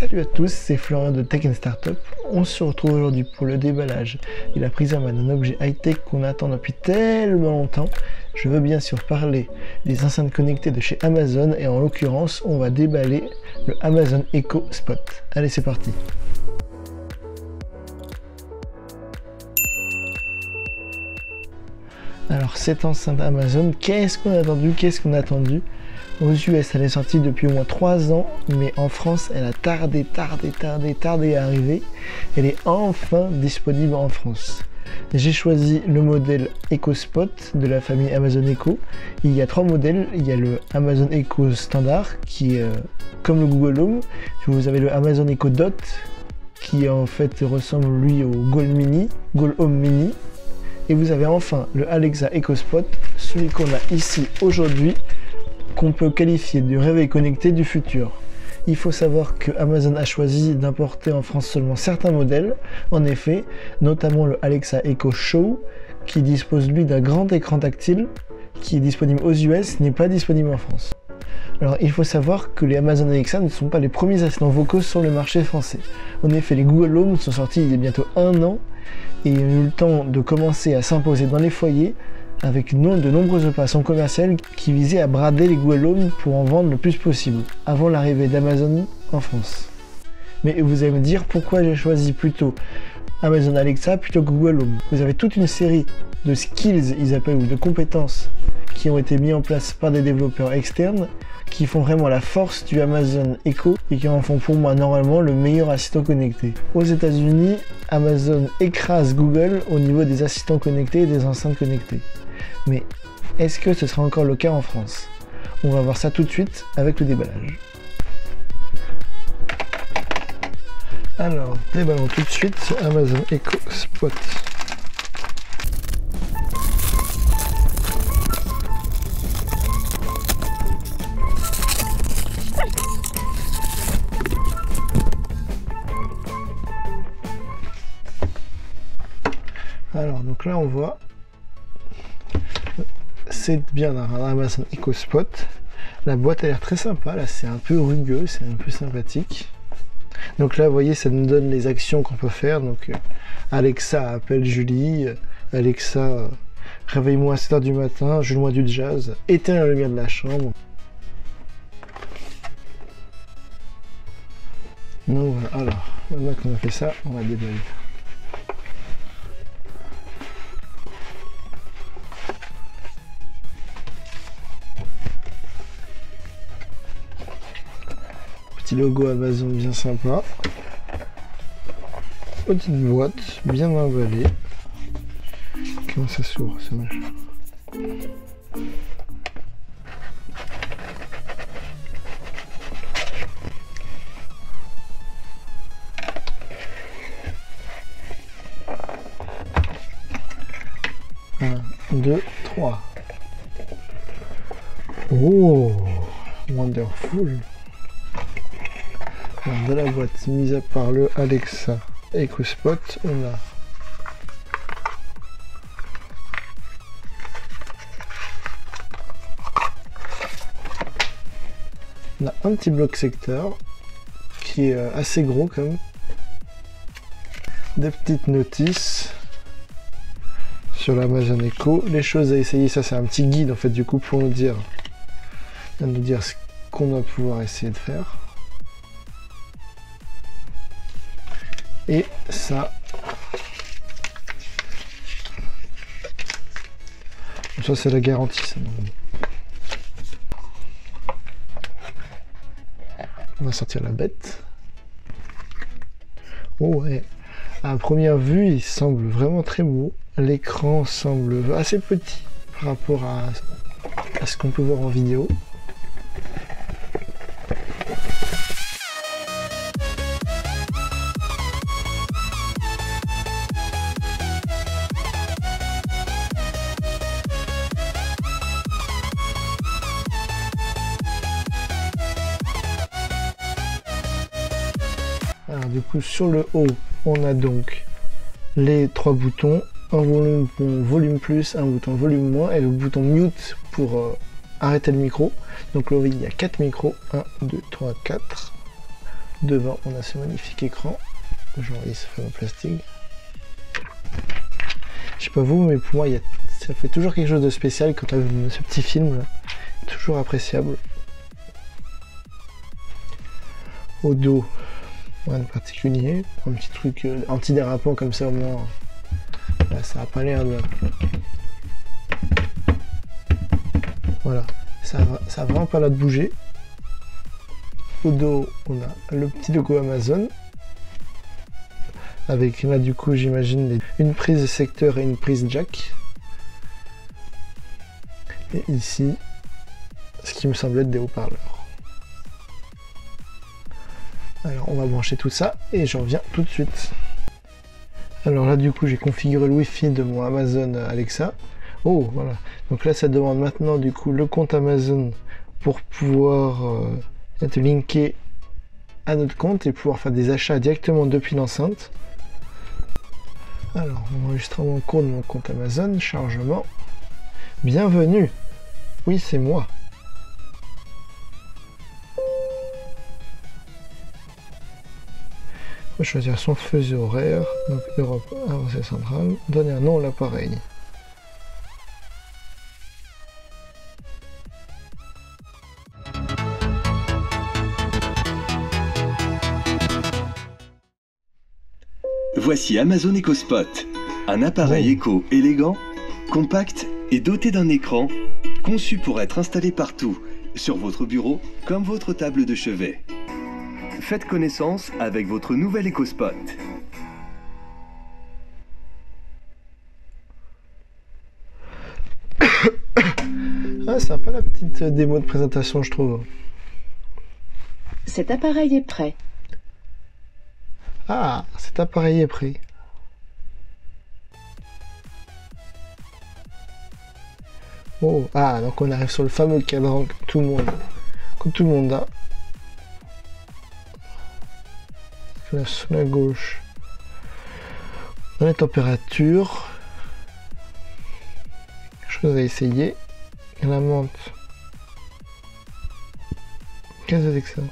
Salut à tous, c'est Florian de Tech & Startup. On se retrouve aujourd'hui pour le déballage et la prise en main d'un objet high-tech qu'on attend depuis tellement longtemps. Je veux bien sûr parler des enceintes connectées de chez Amazon et en l'occurrence, on va déballer le Amazon Echo Spot. Allez, c'est parti. Alors cette enceinte Amazon, qu'est-ce qu'on a attendu? Aux US, elle est sortie depuis au moins 3 ans, mais en France, elle a tardé à arriver. Elle est enfin disponible en France. J'ai choisi le modèle Echo Spot de la famille Amazon Echo. Il y a 3 modèles. Il y a le Amazon Echo standard, qui est comme le Google Home. Vous avez le Amazon Echo Dot, qui en fait ressemble lui au Google Home Mini. Et vous avez enfin le Alexa Echo Spot, celui qu'on a ici aujourd'hui, qu'on peut qualifier de réveil connecté du futur. Il faut savoir que Amazon a choisi d'importer en France seulement certains modèles, en effet, notamment le Alexa Echo Show, qui dispose lui d'un grand écran tactile, qui est disponible aux US, n'est pas disponible en France. Alors il faut savoir que les Amazon Alexa ne sont pas les premiers assistants vocaux sur le marché français. En effet, les Google Home sont sortis il y a bientôt 1 an, et ils ont eu le temps de commencer à s'imposer dans les foyers, avec de nombreuses opérations commerciales qui visaient à brader les Google Home pour en vendre le plus possible, avant l'arrivée d'Amazon en France. Mais vous allez me dire pourquoi j'ai choisi plutôt Amazon Alexa plutôt que Google Home. Vous avez toute une série de skills, ils appellent, ou de compétences, qui ont été mis en place par des développeurs externes, qui font vraiment la force du Amazon Echo et qui en font pour moi normalement le meilleur assistant connecté. Aux États-Unis, Amazon écrase Google au niveau des assistants connectés et des enceintes connectées. Mais est-ce que ce sera encore le cas en France? On va voir ça tout de suite avec le déballage. Alors, déballons tout de suite ce Amazon Echo Spot. Alors, donc là on voit, c'est bien un Amazon Echo Spot. La boîte a l'air très sympa, là c'est un peu rugueux, c'est un peu sympathique. Donc là vous voyez, ça nous donne les actions qu'on peut faire. Donc Alexa appelle Julie, Alexa réveille-moi à 7h du matin, joue-moi du jazz, éteins la lumière de la chambre. Donc voilà, alors maintenant qu'on a fait ça, on va déballer. Petit logo Amazon bien sympa. Petite boîte bien emballée. Comment ça s'ouvre ça marche? Un, 2, 3. Oh, wonderful. De la boîte, mise à part le Alexa Echo Spot, on a un petit bloc secteur qui est assez gros quand même. Des petites notices sur l'Amazon Echo, les choses à essayer. Ça c'est un petit guide en fait du coup pour nous dire ce qu'on doit pouvoir essayer de faire. Et ça c'est la garantie ça. On va sortir la bête. Oh ouais, à première vue il semble vraiment très beau. L'écran semble assez petit par rapport à ce qu'on peut voir en vidéo. Alors du coup sur le haut on a donc les 3 boutons, un volume plus, un bouton volume moins et le bouton mute pour arrêter le micro. Donc là il y a 4 micros, 1, 2, 3, 4. tout devant, on a ce magnifique écran. J'enlève ce fameux plastique. Je sais pas vous, mais pour moi, ça fait toujours quelque chose de spécial quand on a ce petit film là. Toujours appréciable. Au dos, rien de particulier. Un petit truc antidérapant comme ça au moins. Là, ça a pas l'air de... Voilà, ça a vraiment pas l'air de bouger. Au dos, on a le petit logo Amazon. Avec là du coup j'imagine une prise secteur et une prise jack. Et ici, ce qui me semble être des haut-parleurs. Alors on va brancher tout ça et j'en reviens tout de suite. Alors là du coup j'ai configuré le Wi-Fi de mon Amazon Alexa. Oh voilà, donc là ça demande maintenant du coup le compte Amazon pour pouvoir être linké à notre compte et pouvoir faire des achats directement depuis l'enceinte. Alors, enregistrement en cours de mon compte Amazon, chargement. Bienvenue. Oui, c'est moi. On va choisir son fuseau horaire, donc Europe avancée centrale. Donner un nom à l'appareil. Voici Amazon EcoSpot, un appareil éco élégant, compact et doté d'un écran conçu pour être installé partout, sur votre bureau comme votre table de chevet. Faites connaissance avec votre nouvel EcoSpot. Ah, sympa la petite démo de présentation, je trouve. Cet appareil est prêt. Ah, cet appareil est prêt. Oh, ah, donc on arrive sur le fameux cadran que tout le monde a. Là, sur la gauche, dans les températures, chose à essayer. La menthe. Qu'est-ce que c'est que ça?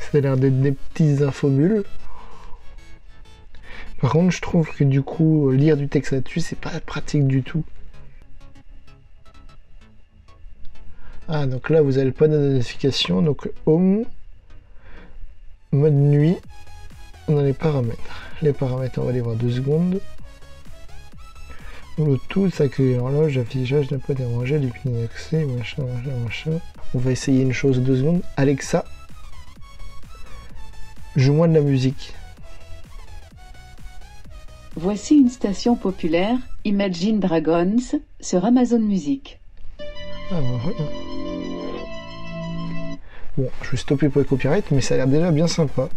Ça a l'air d'être des petites infobules. Par contre, je trouve que du coup, lire du texte là-dessus, c'est pas pratique du tout. Ah, donc là, vous avez le panneau de notification. Donc, Home, mode nuit, on a les paramètres. Les paramètres, on va les voir 2 secondes. Bluetooth, accueil l'horloge, affichage, ne pas déranger, les pins d'accès, machin. On va essayer une chose 2 secondes. Alexa, joue-moi de la musique. Voici une station populaire, Imagine Dragons, sur Amazon Music. Ah, voilà. Bon, je vais stopper pour les copyrights, mais ça a l'air déjà bien sympa.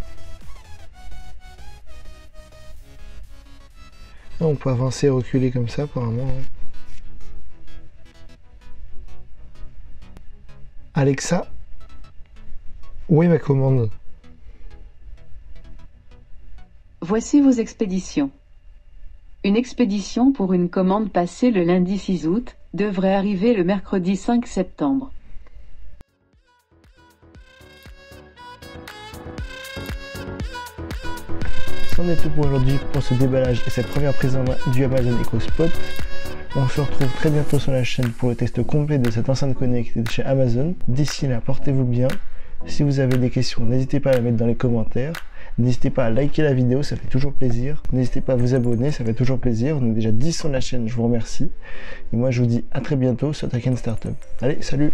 Ah, on peut avancer et reculer comme ça, apparemment. Alexa, où est ma commande? Voici vos expéditions. Une expédition pour une commande passée le lundi 6 août devrait arriver le mercredi 5 septembre. C'en est tout pour aujourd'hui pour ce déballage et cette première prise en main du Amazon EcoSpot. On se retrouve très bientôt sur la chaîne pour le test complet de cette enceinte connectée de chez Amazon. D'ici là, portez-vous bien. Si vous avez des questions, n'hésitez pas à les mettre dans les commentaires. N'hésitez pas à liker la vidéo, ça fait toujours plaisir. N'hésitez pas à vous abonner, ça fait toujours plaisir. On est déjà 10 sur la chaîne, je vous remercie. Et moi, je vous dis à très bientôt sur Tech & Startup. Allez, salut!